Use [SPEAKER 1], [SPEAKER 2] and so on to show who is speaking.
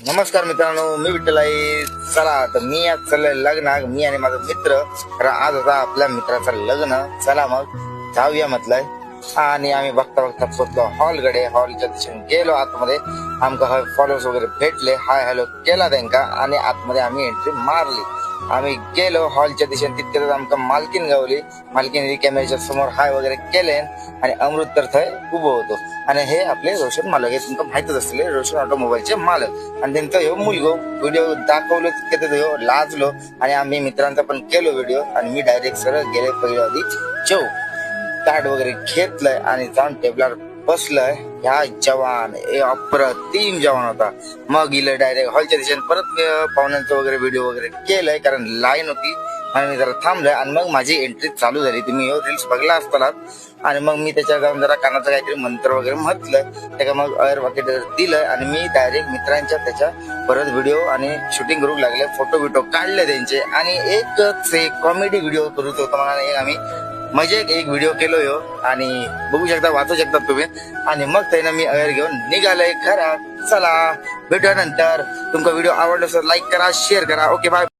[SPEAKER 1] नमस्कार मित्रांनो, मी विठ्ठलाई. चला तर मी आज चाललोय लग्नाक. मी आणि माझा मित्र. कारण आज होता आपल्या मित्राचं लग्न. चला मग जाऊया म्हटलंय. आणि आम्ही बघता बघता पोचलो हॉलकडे. हॉलच्या दिशेने गेलो आतमध्ये. आमका फॉलोअर्स वगैरे भेटले. हाय हॅलो केला त्यांका आणि आतमध्ये आम्ही एंट्री मारली. आम्ही गेलो हॉलच्या दिशेने. तितक्यातच आमका मालकीन गावली. मालकीने कॅमेऱ्याच्या समोर हाय वगैरे केले आणि अमृत तर थंय उभं होतो. आणि हे आपले रोशन मालक हे तुमका माहितच असले, रोशन ऑटोमोबाईलचे मालक. आणि त्यांचा ह्यो मुलगो व्हिडिओ दाखवलो तितक्यात ह्यो लाजलो आणि आम्ही मित्रांचा पण केलो व्हिडिओ. आणि मी डायरेक्ट सरळ गेले पहिलं आधी जेव ताट वगैरे घेतलंय आणि जाऊन टेबलावर बसलंय. ह्या जवान अप्रतिम जवान होता. मग गेलं डायरेक्ट हॉलच्या दिशेने. परत पाहुण्यांचं वगैरे व्हिडिओ वगैरे केलंय कारण लाईन होती आणि मी जरा थांबलोय. आणि मग माझी एंट्री चालू झाली. तुम्ही रील्स बघला असताना. आणि मग मी त्याच्या जाऊन जरा कानाचं काहीतरी मंत्र वगैरे म्हटलं. त्याला मग अयर वाकेट दिलं आणि मी डायरेक्ट मित्रांच्या त्याच्या परत व्हिडिओ आणि शूटिंग करू लागले. फोटो बिटो काढले त्यांचे आणि एकच एक कॉमेडी व्हिडिओ करत होतो. मला आम्ही मजेत एक व्हिडिओ केलो यो आणि बघू शकता, वाचू शकता तुम्ही. आणि मग त्यानं मी अयर घेऊन निघालोय घरात. चला भेटूया नंतर. तुमचा व्हिडिओ आवडला तर लाईक करा, शेअर करा. Okay bye.